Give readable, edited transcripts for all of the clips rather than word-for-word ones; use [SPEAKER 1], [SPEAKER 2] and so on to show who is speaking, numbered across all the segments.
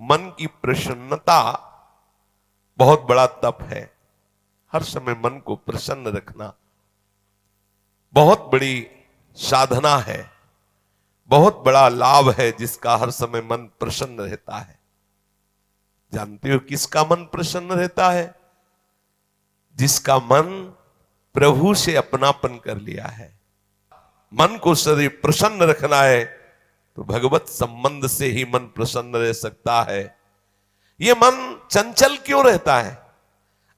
[SPEAKER 1] मन की प्रसन्नता बहुत बड़ा तप है। हर समय मन को प्रसन्न रखना बहुत बड़ी साधना है, बहुत बड़ा लाभ है जिसका हर समय मन प्रसन्न रहता है। जानते हो किसका मन प्रसन्न रहता है? जिसका मन प्रभु से अपनापन कर लिया है। मन को सदैव प्रसन्न रखना है तो भगवत संबंध से ही मन प्रसन्न रह सकता है। ये मन चंचल क्यों रहता है,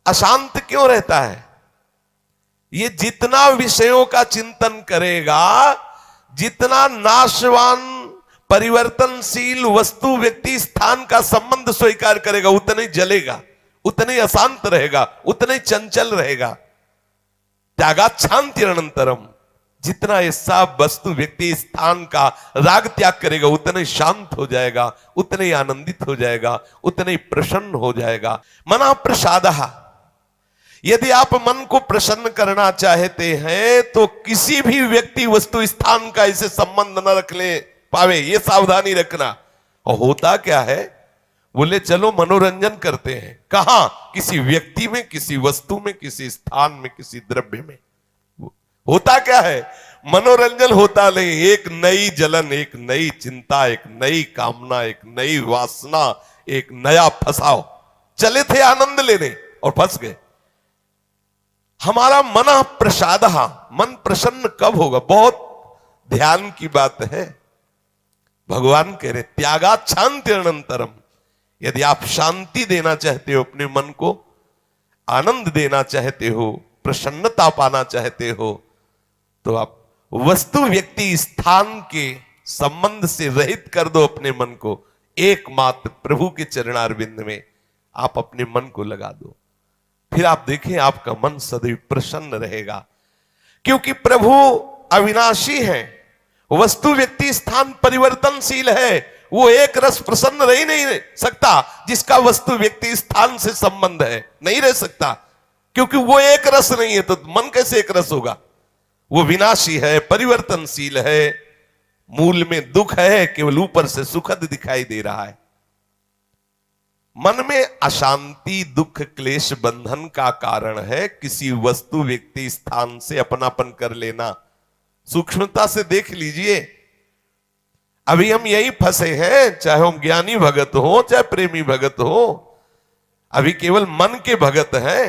[SPEAKER 1] अशांत क्यों रहता है? ये जितना विषयों का चिंतन करेगा, जितना नाशवान परिवर्तनशील वस्तु व्यक्ति स्थान का संबंध स्वीकार करेगा, उतना ही जलेगा, उतना ही अशांत रहेगा, उतना ही चंचल रहेगा। त्यागात शांति अनंतरम, जितना ये सब वस्तु व्यक्ति स्थान का राग त्याग करेगा उतना ही शांत हो जाएगा, उतना ही आनंदित हो जाएगा, उतना ही प्रसन्न हो जाएगा। मना प्रसादः, यदि आप मन को प्रसन्न करना चाहते हैं तो किसी भी व्यक्ति वस्तु स्थान का इसे संबंध न रख ले पावे, ये सावधानी रखना। और होता क्या है, बोले चलो मनोरंजन करते हैं, कहां? किसी व्यक्ति में, किसी वस्तु में, किसी स्थान में, किसी द्रव्य में। होता क्या है, मनोरंजन होता नहीं, एक नई जलन, एक नई चिंता, एक नई कामना, एक नई वासना, एक नया फसाव। चले थे आनंद लेने और फंस गए। हमारा मन प्रसादः, मन प्रसन्न कब होगा? बहुत ध्यान की बात है। भगवान कह रहे त्यागात शांति अनंतरम, यदि आप शांति देना चाहते हो अपने मन को, आनंद देना चाहते हो, प्रसन्नता पाना चाहते हो, तो आप वस्तु व्यक्ति स्थान के संबंध से रहित कर दो अपने मन को। एकमात्र प्रभु के चरणारविंद में आप अपने मन को लगा दो, फिर आप देखें आपका मन सदैव प्रसन्न रहेगा। क्योंकि प्रभु अविनाशी है, वस्तु व्यक्ति स्थान परिवर्तनशील है। वो एक रस प्रसन्न रह ही नहीं सकता जिसका वस्तु व्यक्ति स्थान से संबंध है, नहीं रह सकता। क्योंकि वो एक रस नहीं है तो मन कैसे एक रस होगा? वो विनाशी है, परिवर्तनशील है, मूल में दुख है, केवल ऊपर से सुखद दिखाई दे रहा है। मन में अशांति, दुख, क्लेश, बंधन का कारण है किसी वस्तु व्यक्ति स्थान से अपनापन कर लेना। सूक्ष्मता से देख लीजिए, अभी हम यही फंसे हैं, चाहे हम ज्ञानी भगत हो चाहे प्रेमी भगत हो, अभी केवल मन के भगत हैं,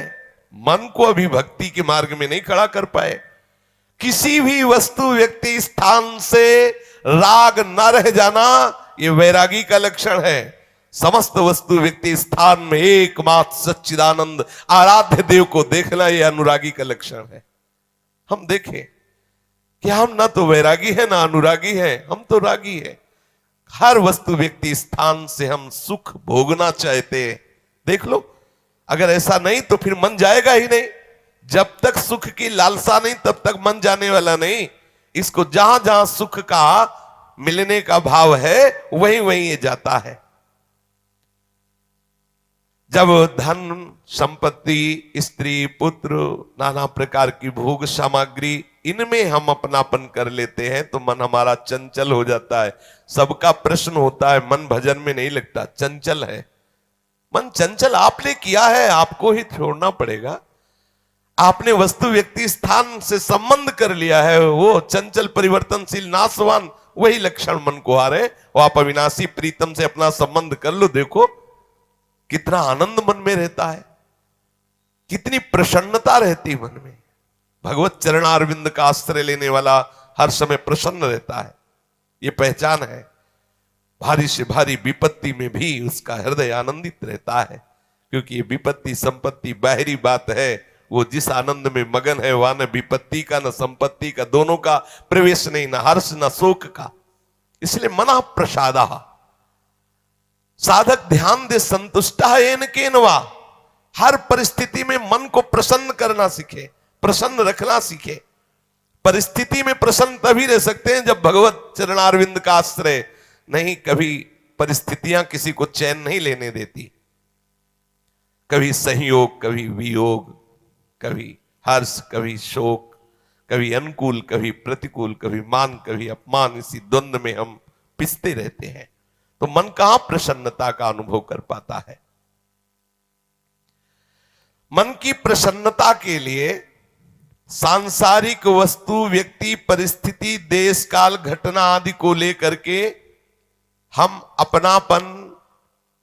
[SPEAKER 1] मन को अभी भक्ति के मार्ग में नहीं खड़ा कर पाए। किसी भी वस्तु व्यक्ति स्थान से राग न रह जाना यह वैरागी का लक्षण है। समस्त वस्तु व्यक्ति स्थान में एकमात्र सच्चिदानंद आराध्य देव को देखना यह अनुरागी का लक्षण है। हम देखें कि हम ना तो वैरागी है ना अनुरागी है, हम तो रागी है। हर वस्तु व्यक्ति स्थान से हम सुख भोगना चाहते हैं। देख लो, अगर ऐसा नहीं तो फिर मन जाएगा ही नहीं। जब तक सुख की लालसा नहीं तब तक मन जाने वाला नहीं। इसको जहां जहां सुख का मिलने का भाव है वहीं वहीं ये जाता है। जब धन संपत्ति, स्त्री, पुत्र, नाना प्रकार की भोग सामग्री, इनमें हम अपनापन कर लेते हैं तो मन हमारा चंचल हो जाता है। सबका प्रश्न होता है, मन भजन में नहीं लगता, चंचल है। मन चंचल आपने किया है, आपको ही छोड़ना पड़ेगा। आपने वस्तु व्यक्ति स्थान से संबंध कर लिया है, वो चंचल परिवर्तनशील नाशवान वही लक्षण मन को आ रहे। वो आप अविनाशी प्रीतम से अपना संबंध कर लो, देखो कितना आनंद मन में रहता है, कितनी प्रसन्नता रहती मन में। भगवत चरणारविंद का आश्रय लेने वाला हर समय प्रसन्न रहता है, ये पहचान है। भारी से भारी विपत्ति में भी उसका हृदय आनंदित रहता है, क्योंकि ये विपत्ति संपत्ति बाहरी बात है। वो जिस आनंद में मगन है वहां न विपत्ति का न संपत्ति का, दोनों का प्रवेश नहीं, न हर्ष न शोक का। इसलिए मना प्रसादः, साधक ध्यान दे संतुष्टः येन केनवा। हर परिस्थिति में मन को प्रसन्न करना सीखे, प्रसन्न रखना सीखे। परिस्थिति में प्रसन्न तभी रह सकते हैं जब भगवत चरणारविंद का आश्रय नहीं। कभी परिस्थितियां किसी को चैन नहीं लेने देती, कभी संयोग, कभी वियोग, कभी हर्ष, कभी शोक, कभी अनुकूल, कभी प्रतिकूल, कभी मान, कभी अपमान, इसी द्वंद्व में हम पिसते रहते हैं। तो मन कहां प्रसन्नता का अनुभव कर पाता है। मन की प्रसन्नता के लिए सांसारिक वस्तु, व्यक्ति, परिस्थिति, देश काल, घटना आदि को लेकर के हम अपनापन,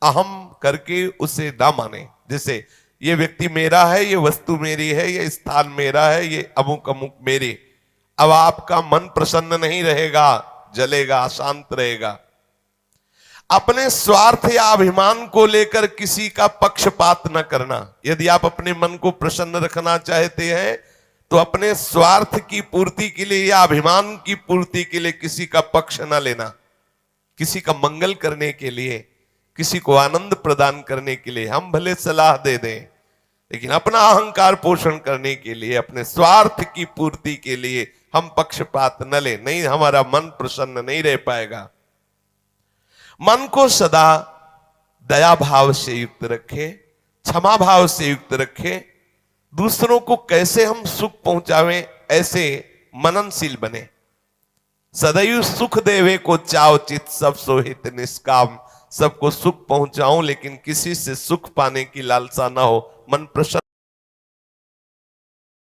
[SPEAKER 1] अहम करके उसे ना माने। जैसे ये व्यक्ति मेरा है, ये वस्तु मेरी है, ये स्थान मेरा है, ये अमुक अमुक मेरे। अब आपका मन प्रसन्न नहीं रहेगा, जलेगा, अशांत रहेगा। अपने स्वार्थ या अभिमान को लेकर किसी का पक्षपात न करना। यदि आप अपने मन को प्रसन्न रखना चाहते हैं तो अपने स्वार्थ की पूर्ति के लिए या अभिमान की पूर्ति के लिए किसी का पक्ष न लेना। किसी का मंगल करने के लिए, किसी को आनंद प्रदान करने के लिए हम भले सलाह दे दें, लेकिन अपना अहंकार पोषण करने के लिए, अपने स्वार्थ की पूर्ति के लिए हम पक्षपात न लें। नहीं, हमारा मन प्रसन्न नहीं रह पाएगा। मन को सदा दया भाव से युक्त रखे, क्षमा भाव से युक्त रखे। दूसरों को कैसे हम सुख पहुंचावें, ऐसे मननशील बने। सदैव सुख देवे को चाव चित, सब सोहित निष्काम। सबको सुख पहुंचाऊं लेकिन किसी से सुख पाने की लालसा ना हो। मन प्रसन्न